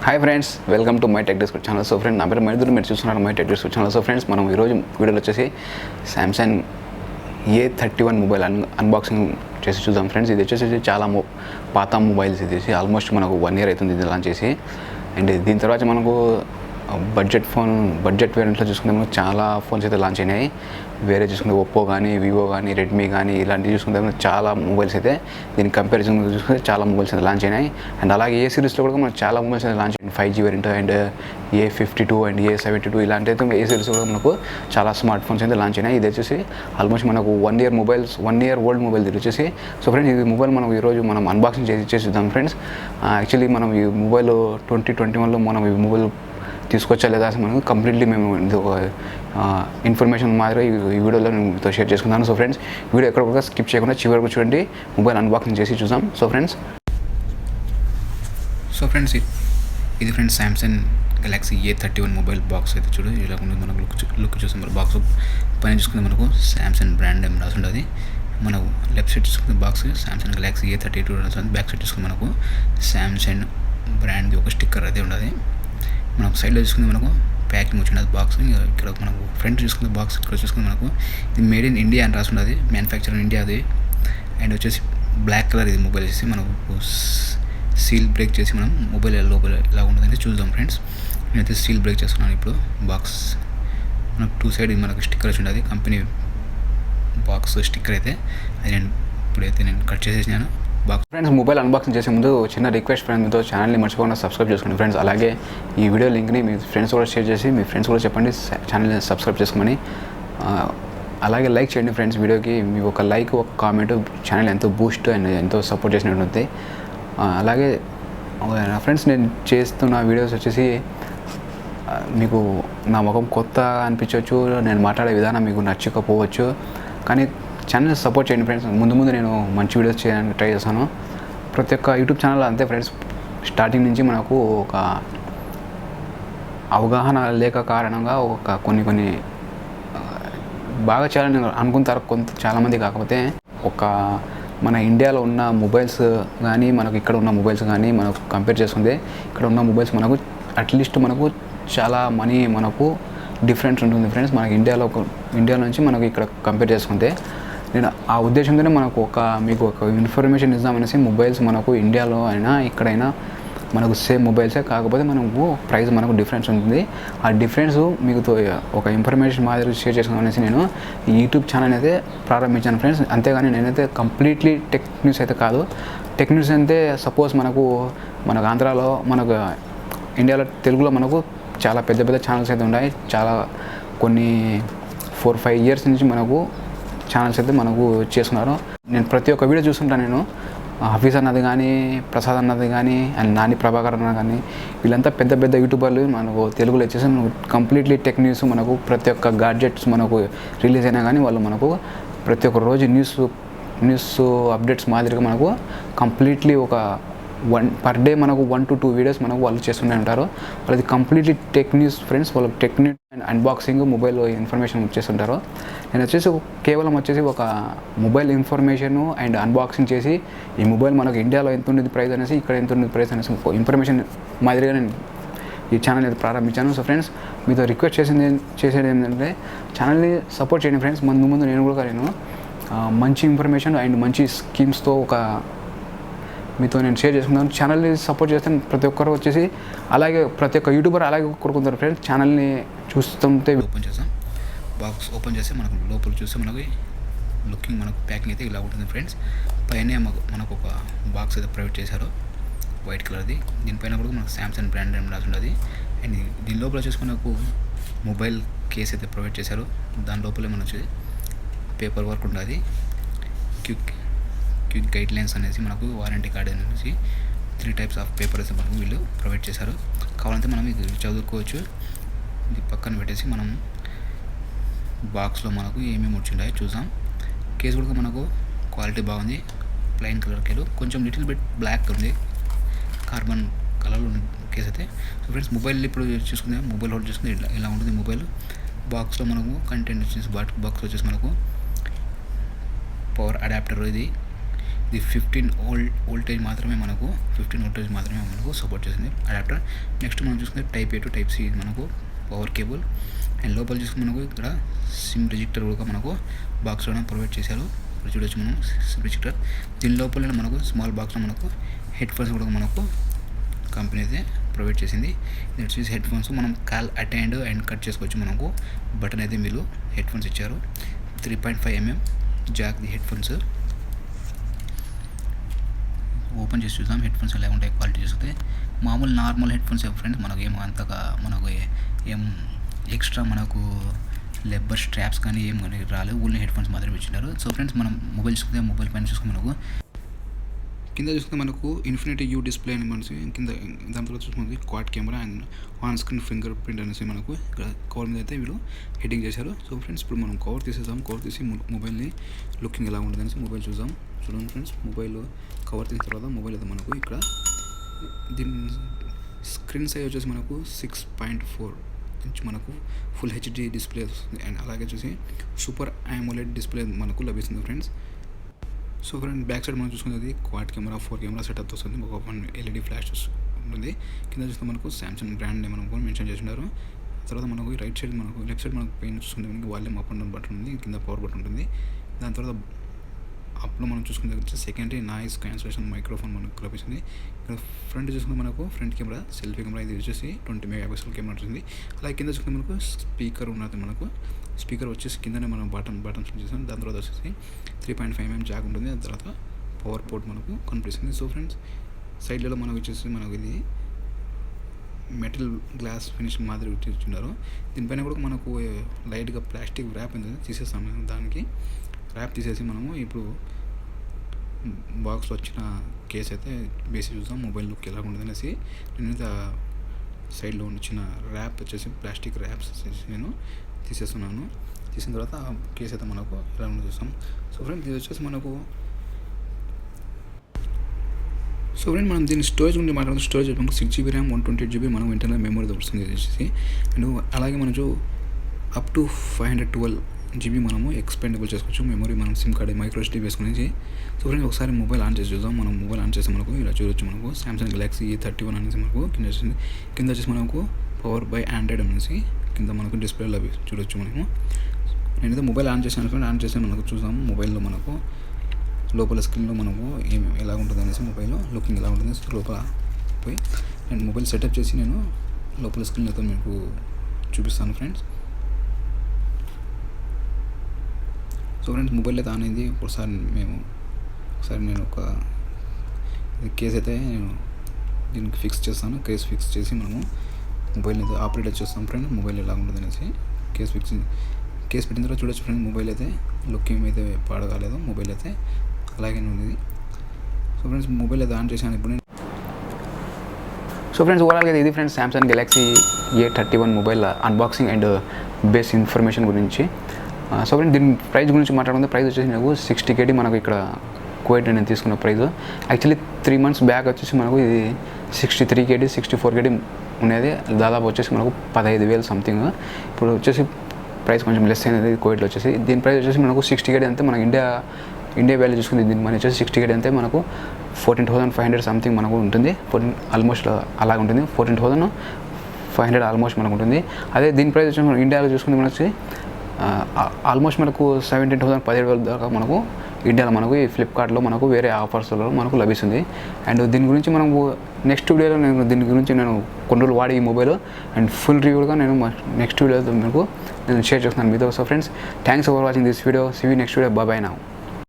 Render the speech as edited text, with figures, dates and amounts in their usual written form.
Hi friends, welcome to my tech discuss channel. So friend, నా పేరు మైదురు, మీరు చూస్తున్నారు my tech discuss channel. So friends, మనం ఈరోజు వీడియోలో వచ్చేసి సామ్సంగ్ a31 మొబైల్ అన్బాక్సింగ్ చేసి చూద్దాం ఫ్రెండ్స్. ఇది వచ్చేసి చాలా పాత మొబైల్స్. ఇది ఆల్మోస్ట్ మనకు 1 year అవుతుంది ఇది లాంచ్ చేసి. అండ్ దీని తర్వాత మనకు బడ్జెట్ వేరియంట్లో చూసుకుంటే మనకు చాలా ఫోన్స్ అయితే లాంచ్ అయినాయి. వేరే చూసుకుంటే ఒప్పో కానీ, వివో కానీ, రెడ్మీ కానీ ఇలాంటివి చూసుకుంటే మనకు చాలా మొబైల్స్ అయితే దీనికి కంపారిజన్ చూసుకుంటే చాలా మొబైల్స్ అయితే లాంచ్ అయినాయి. అండ్ అలాగే ఏ సిరీస్లో కూడా మనకు చాలా మొబైల్స్ అయితే లాంచ్ అయ్యాయి. 5G variant and a52 and a72 ఇలాంటి అయితే ఏ సిరీస్లో కూడా మనకు చాలా స్మార్ట్ ఫోన్స్ అయితే లాంచ్ అయినాయి. ఇది వచ్చేసి ఆల్మోస్ట్ మనకు 1 year ఓల్డ్ మొబైల్ ఇది వచ్చేసి. సో ఫ్రెండ్స్, ఈ మొబైల్ మనం ఈరోజు మనం అన్బాక్సింగ్ చేద్దాం ఫ్రెండ్స్. యాక్చువల్లీ మనం ఈ మొబైల్ 2021లో మనం ఈ మొబైల్ తీసుకొచ్చా లేదా మనం కంప్లీట్లీ మేము ఇన్ఫర్మేషన్ మాదిరి ఈ వీడియోలో నేను మీతో షేర్ చేసుకున్నాను. సో ఫ్రెండ్స్, వీడియో ఎక్కడ కూడా స్కిప్ చేయకుండా చివరి వరకు చూడండి. మొబైల్ అన్బాక్సింగ్ చేసి చూద్దాం. సో ఫ్రెండ్స్ ఇది friends Samsung Galaxy a31 mobile box అయితే చూడు ఇలా ఉంటుంది. మనకు లుక్ చూస్తే మరి బాక్స్ పైన చూసుకుంటే మనకు సామ్సంగ్ బ్రాండ్ ఏం రాసి ఉండదు. మనకు లెఫ్ట్ సైడ్ చూసుకుంటే బాక్స్ సామ్సంగ్ గెలాక్సీ a32 రాసి, బ్యాక్ సైడ్ చూసుకుంటే మనకు సామ్సంగ్ బ్రాండ్ది ఒక స్టిక్కర్ అయితే ఉండదు. మనకు సైడ్లో చూసుకుంటే మనకు ప్యాకింగ్ వచ్చింది బాక్స్. ఇక్కడ మనకు ఫ్రంట్ చూసుకుంటే బాక్స్ ఇక్కడ చూసుకుంటే మనకు ఇది మేడ్ ఇన్ ఇండియా అని రాసి ఉండదు, మ్యానుఫ్యాక్చర్ ఇన్ ఇండియా అది. అండ్ వచ్చేసి బ్లాక్ కలర్ ఇది మొబైల్ వచ్చేసి మనకు సీల్ బ్రేక్ చేసి మనం మొబైల్ లోపల ఎలా ఉంటుందంటే చూద్దాం ఫ్రెండ్స్. నేనైతే సీల్ బ్రేక్ చేస్తున్నాను ఇప్పుడు. బాక్స్ మనకు 2 సైడ్ మనకు స్టిక్కర్ వచ్చి ఉండదు, కంపెనీ బాక్స్ స్టిక్కర్ అయితే. అది ఇప్పుడైతే నేను కట్ చేసేసినాను బాక్స్. ఫ్రెండ్స్, మొబైల్ అన్బాక్సింగ్ చేసే ముందు చిన్న రిక్వెస్ట్ ఫ్రెండ్స్, మీతో ఛానల్ని మర్చిపోకుండా సబ్స్క్రైబ్ చేసుకోండి ఫ్రెండ్స్. అలాగే ఈ వీడియో లింక్ని మీ ఫ్రెండ్స్ కూడా షేర్ చేసి మీ ఫ్రెండ్స్ కూడా చెప్పండి ఛానల్ని సబ్స్క్రైబ్ చేసుకోమని. అలాగే లైక్ చేయండి ఫ్రెండ్స్ వీడియోకి. మీ ఒక లైక్, ఒక కామెంట్ ఛానల్ ఎంతో బూస్ట్ అండ్ ఎంతో సపోర్ట్ చేసినట్టు ఉంటుంది. అలాగే ఫ్రెండ్స్, నేను చేస్తున్న వీడియోస్ వచ్చేసి మీకు నా ముఖం కొత్త అనిపించవచ్చు, నేను మాట్లాడే విధానం మీకు నచ్చకపోవచ్చు, కానీ ఛానల్ సపోర్ట్ చేయండి ఫ్రెండ్స్. ముందు నేను మంచి వీడియోస్ చేయడానికి ట్రై చేస్తాను. ప్రతి ఒక్క యూట్యూబ్ ఛానల్ అంతే ఫ్రెండ్స్, స్టార్టింగ్ నుంచి మనకు ఒక అవగాహన లేక కారణంగా కొన్ని బాగా చేయాలని అనుకుంటారు చాలామంది. కాకపోతే మన ఇండియాలో ఉన్న మొబైల్స్ కానీ, మనకు ఇక్కడ ఉన్న మొబైల్స్ కానీ మనకు కంపేర్ చేసుకుంటే ఇక్కడ ఉన్న మొబైల్స్ మనకు అట్లీస్ట్ మనకు చాలా మనీ మనకు డిఫరెన్స్ ఉంటుంది ఫ్రెండ్స్. మనకి ఇండియా నుంచి మనకు ఇక్కడ కంపేర్ చేసుకుంటే, నేను ఆ ఉద్దేశంతోనే మీకు ఒక ఇన్ఫర్మేషన్ ఇద్దామనేసి మొబైల్స్ మనకు ఇండియాలో అయినా ఇక్కడైనా మనకు సేమ్ మొబైల్సే, కాకపోతే మనకు ప్రైస్ మనకు డిఫరెన్స్ ఉంటుంది. ఆ డిఫరెన్స్ మీకు ఒక ఇన్ఫర్మేషన్ మాదిరి షేర్ చేసుకునేసి నేను ఈ యూట్యూబ్ ఛానల్ అయితే ప్రారంభించాను ఫ్రెండ్స్. అంతేగాని నేనైతే కంప్లీట్లీ టెక్ న్యూస్ అయితే కాదు. టెక్ న్యూస్ అంటే సపోజ్ మనకు ఆంధ్రాలో, మనకు ఇండియాలో తెలుగులో మనకు చాలా పెద్ద ఛానల్స్ అయితే ఉన్నాయి. చాలా కొన్ని 4-5 years నుంచి మనకు ఛానల్స్ అయితే మనకు చేస్తున్నారు. నేను ప్రతి ఒక్క వీడియో చూస్తుంటాను. నేను హఫీజ్ అన్నది కానీ, ప్రసాద్ అన్నది కానీ, అండ్ నాని ప్రభాకర్ అన్నది కానీ, వీళ్ళంతా పెద్ద యూట్యూబర్లు మనకు తెలుగులో వచ్చేసి కంప్లీట్లీ టెక్ న్యూస్. మనకు ప్రతి ఒక్క గాడ్జెట్స్ మనకు రిలీజ్ అయినా కానీ వాళ్ళు మనకు ప్రతి ఒక్క రోజు న్యూస్ అప్డేట్స్ మాదిరిగా మనకు కంప్లీట్లీ పర్ డే మనకు 1 to 2 వీడియోస్ మనకు వాళ్ళు చేస్తూనే ఉంటారు. వాళ్ళది కంప్లీట్లీ టెక్ న్యూస్ ఫ్రెండ్స్. వాళ్ళకి tech news and unboxing, mobile information చేస్తుంటారు. నేను వచ్చేసి కేవలం ఒక మొబైల్ ఇన్ఫర్మేషన్ అండ్ అన్బాక్సింగ్ చేసి, ఈ మొబైల్ మనకు ఇండియాలో ఎంత ఉండేది ప్రైస్ అనేసి, ఇక్కడ ఎంత ఉండేది ప్రైస్ అనేసి ఇన్ఫర్మేషన్ మాదిరిగా నేను ఈ ఛానల్ అయితే ప్రారంభించాను. సో ఫ్రెండ్స్, మీతో రిక్వెస్ట్ చేసేది ఏంటంటే ఛానల్ని సపోర్ట్ చేయండి ఫ్రెండ్స్. ముందు నేను మంచి ఇన్ఫర్మేషన్ అండ్ మంచి స్కీమ్స్తో మీతో నేను షేర్ చేసుకుంటాను. ఛానల్ని సపోర్ట్ చేస్తే ప్రతి ఒక్కరు వచ్చేసి, అలాగే ప్రతి ఒక్క యూట్యూబర్ అలాగే కోరుకుంటారు ఫ్రెండ్స్. ఛానల్ని చూస్తుంటే ఓపెన్ చేస్తాం. బాక్స్ ఓపెన్ చేస్తే మనకు లోపల చూస్తే మనకి లుకింగ్, మనకు ప్యాకింగ్ అయితే ఇలా ఉంటుంది ఫ్రెండ్స్. పైన మనకు ఒక బాక్స్ అయితే ప్రొవైడ్ చేశారు, వైట్ కలర్ది. దీనిపైన కూడా మనకు సామ్సంగ్ బ్రాండ్ నేమ్ రాసి ఉంటుంది. అండ్ దీని లోపల చూసుకుని మనకు మొబైల్ కేస్ అయితే ప్రొవైడ్ చేశారు. దాని లోపలే మనం వచ్చేసి పేపర్ వర్క్ ఉంటుంది. క్విక్ గైడ్ లైన్స్ అనేసి మనకు వారంటీ కార్డ్ అనేసి 3 types ఆఫ్ పేపర్స్ మనకు వీళ్ళు ప్రొవైడ్ చేశారు. కావాలంటే మనం ఇది చదువుకోవచ్చు. ఇది పక్కన పెట్టేసి మనం బాక్స్లో మనకు ఏమేమి వచ్చింటాయో చూద్దాం. కేసు కూడా మనకు క్వాలిటీ బాగుంది. ప్లెయిన్ కలర్ కేసు, కొంచెం లిటిల్ బిట్ బ్లాక్ ఉంది, కార్బన్ కలర్లో ఉంది కేసు అయితే. సో ఫ్రెండ్స్, మొబైల్ ఇప్పుడు చూసుకుంటే మొబైల్ హోల్డ్ చూసుకుంటే ఇలా ఉంటుంది మొబైల్. బాక్స్లో మనకు కంటెంట్ వచ్చేసి బాక్స్ వచ్చేసి మనకు పవర్ అడాప్టర్ ఇది ఇది 15 వోల్టేజ్ మాత్రమే మనకు సపోర్ట్ చేసింది అడాప్టర్. నెక్స్ట్ మనం చూసుకుంటే type A to type C మనకు పవర్ కేబుల్. అండ్ లోపల చూసుకుంటే మనకు ఇక్కడ సిమ్ రిజిక్టర్ కూడా మనకు బాక్స్లోనే ప్రొవైడ్ చేశారు. ఇప్పుడు చూడొచ్చు మనం సిమ్ రిజిక్టర్. దీని లోపల మనకు స్మాల్ బాక్స్లో మనకు హెడ్ ఫోన్స్ కూడా మనకు కంపెనీ అయితే ప్రొవైడ్ చేసింది. ఇది వచ్చేసి హెడ్ ఫోన్స్ మనం కాల్ అటెండ్ అండ్ కట్ చేసుకోవచ్చు. మనకు బటన్ అయితే వీళ్ళు హెడ్ ఫోన్స్ ఇచ్చారు. 3.5 mm Jack the head phones. Open చేసి చూద్దాం హెడ్ ఫోన్స్ ఎలా ఉంటాయి క్వాలిటీ చూస్తే. మామూలు నార్మల్ హెడ్ ఫోన్స్ ఫ్రెండ్స్, మనకు ఏమో అంతగా మనకు ఏం ఎక్స్ట్రా మనకు లెబ్బర్ స్ట్రాప్స్ కానీ ఏం కానీ రాలేదు, ఓన్లీ హెడ్ ఫోన్స్ మాత్రమే ఇచ్చినారు. సో ఫ్రెండ్స్ మనం మొబైల్ చూసుకుంటే మొబైల్ పైన చూసుకుంటే మనకు కింద చూసుకుంటే మనకు ఇన్ఫినిటీ యూ డిస్ప్లే అని మనసి కింద దాని తర్వాత చూసుకుంది quad camera and on screen finger print అనేసి మనకు ఇక్కడ కవర్ మీద అయితే వీళ్ళు హెడ్డింగ్ చేశారు. సో ఫ్రెండ్స్ ఇప్పుడు మనం కవర్ తీసేద్దాం. కవర్ తీసి మొబైల్ని లుకింగ్ ఎలా ఉంటుంది అనేసి మొబైల్ చూద్దాం. చూడండి ఫ్రెండ్స్, మొబైల్ కవర్ తీసిన తర్వాత మొబైల్ అయితే మనకు ఇక్కడ దీని స్క్రీన్ సైజ్ వచ్చేసి మనకు 6.4 ఇంచ్ మనకు ఫుల్ హెచ్డి డిస్ప్లే వస్తుంది. అండ్ అలాగే చూసి సూపర్ AMOLED డిస్ప్లే మనకు లభిస్తుంది friends. So friend back side మనం చూసుకునేది క్వాడ్ కెమెరా 4 కెమెరా సెటప్ వస్తుంది. ఒక 1 LED ఫ్లాష్ ఉంటుంది. కింద చూస్తే మనకు సామ్సంగ్ బ్రాండ్ నేమ్ మనకు మెన్షన్ చేస్తున్నారు. తర్వాత మనకు రైట్ సైడ్ మనకు లెఫ్ట్ సైడ్ మనకు పెయిన్ చూసుకుంటే మనకి volume up and down button ఉంది. కింద పవర్ బటన్ ఉంటుంది. దాని తర్వాత అప్లో మనం చూసుకుంటే వచ్చి సెకండరీ నాయిస్ క్యాన్సిలేషన్ మైక్రోఫోన్ మనకు లభిస్తుంది. ఇక్కడ ఫ్రంట్ చూసుకుంటే మనకు ఫ్రంట్ కెమెరా సెల్ఫీ కెమెరా, ఇది వచ్చేసి 20 MP కెమెరా ఉంటుంది. అలాగే కింద చూసుకుంటే మనకు స్పీకర్ ఉన్నది. మనకు స్పీకర్ వచ్చేసి కిందనే మనం బటన్స్ చూసాం. దాని తర్వాత వచ్చేసి 3.5 mm జాక్ ఉంటుంది. దాని తర్వాత పవర్ పోర్ట్ మనకు కనిపిస్తుంది. సో ఫ్రెండ్స్ సైడ్లలో మనకు వచ్చేసి మనకు ఇది మెటల్ గ్లాస్ ఫినిష్ మాదిరి ఇచ్చిన్నారు. దీనిపైన కూడా మనకు లైట్గా ప్లాస్టిక్ ర్యాప్ ఉంది, తీసేస్తాము. దానికి ర్యాప్ తీసేసి మనము ఇప్పుడు బాక్స్లో వచ్చిన కేస్ అయితే బేసి చూద్దాం మొబైల్ లుక్ ఎలా ఉంటుంది అనేసి. నేను సైడ్లో వచ్చిన ర్యాప్ వచ్చేసి ప్లాస్టిక్ ర్యాప్స్ వచ్చేసి నేను తీసేస్తున్నాను. తీసిన తర్వాత కేస్ అయితే మనకు ఎలా ఉందో చూస్తాం. సో ఫ్రెండ్స్ ఇది వచ్చేసి మనకు మనం దీని స్టోరేజ్ గురించి మాట్లాడుతాం. స్టోరేజ్ మనకు 6GB ర్యామ్ 128 GB మనం ఇంటర్నల్ మెమరీ దొరుకుతుంది వచ్చేసి. అండ్ అలాగే మనకు అప్ టు 512 GB మనము ఎక్స్పెండబుల్ చేసుకోవచ్చు మెమరీ. మనం సిమ్ కార్డ్ మైక్రో SD వేసుకునేసి. సో ఫ్రెండ్స్ ఒకసారి మొబైల్ ఆన్ చేసి చూద్దాం. మనం మొబైల్ ఆన్ చేస్తే మనకు ఇలా చూడొచ్చు. మనకు సామ్సంగ్ గెలాక్సీ A31 అనేసి మనకు కింద వచ్చేసి మనకు పవర్ బై ఆండ్రాయిడ్ అనేసి కింద మనకు డిస్ప్లేలో చూడొచ్చు. మనము నేనైతే మొబైల్ ఆన్ చేసాను ఫ్రెండ్. ఆన్ చేస్తే మనకు చూద్దాము మొబైల్లో మనకు లోపల స్క్రీన్లో మనకు ఎలా ఉంటుంది అనేసి మొబైల్లో లుకింగ్ ఎలా ఉంటుంది లోపల పోయి నేను మొబైల్ సెటప్ చేసి నేను లోపల స్క్రీన్ అయితే మీకు చూపిస్తాను ఫ్రెండ్స్. సో ఫ్రెండ్స్ మొబైల్ అయితే ఆన్ అయింది. ఒకసారి నేను ఒక కేస్ అయితే నేను దీనికి ఫిక్స్ చేస్తాను. కేస్ ఫిక్స్ చేసి మనము మొబైల్ని అయితే ఆపరేట్ చేస్తాం ఫ్రెండ్. మొబైల్ ఎలా ఉంటుంది అనేసి కేస్ పెట్టిన తర్వాత చూడొచ్చు ఫ్రెండ్. మొబైల్ అయితే లుకింగ్ అయితే పాడగాలేదు. మొబైల్ అయితే అలాగే ఉంది. సో ఫ్రెండ్స్ మొబైల్ అయితే ఆన్ చేశాను ఇప్పుడు నేను. సో ఫ్రెండ్స్ ఓవరాల్గా ఇది friends Samsung Galaxy A31 mobile unboxing and base information గురించి. సో ఫ్రెండ్స్ దీని ప్రైస్ గురించి మాట్లాడుకుంటే ప్రైస్ వచ్చేసి నాకు 60KD మనకు ఇక్కడ కువైట్ నేను తీసుకున్న ప్రైస్. యాక్చువల్లీ 3 months బ్యాక్ వచ్చేసి మనకు ఇది 63KD 64KD ఉండేది. దాదాపు వచ్చేసి మనకు 15,000 సంథింగ్. ఇప్పుడు వచ్చేసి ప్రైస్ కొంచెం లెస్ అయినది కువైట్లో వచ్చేసి. దీని ప్రైస్ వచ్చేసి మనకు 60KD అంతే. మన ఇండియా వాల్యూ చూసుకుంది దీని మనీ వచ్చేసి 60KD అంతే మనకు 14,500 సంథింగ్ మనకు ఉంటుంది. ఆల్మోస్ట్ అలాగ ఉంటుంది. 14,500 ఆల్మోస్ట్ మనకు ఉంటుంది. అదే దీని ప్రైస్ వచ్చి మనం ఇండియాలో చూసుకుంటే మనకు వచ్చి ఆల్మోస్ట్ మనకు 17,000 17,000 దాకా మనకు ఇండియాలో మనకు ఈ ఫ్లిప్కార్ట్లో మనకు వేరే ఆఫర్స్లో మనకు లభిస్తుంది. అండ్ దీని గురించి మనము నెక్స్ట్ వీడియోలో దీని గురించి నేను కొన్ని రోజులు వాడి ఈ మొబైల్ అండ్ ఫుల్ రివ్యూగా నేను నెక్స్ట్ వీడియోతో మీకు నేను షేర్ చేస్తున్నాను మీతో. So friends thanks for watching this video. See you next video. Bye now.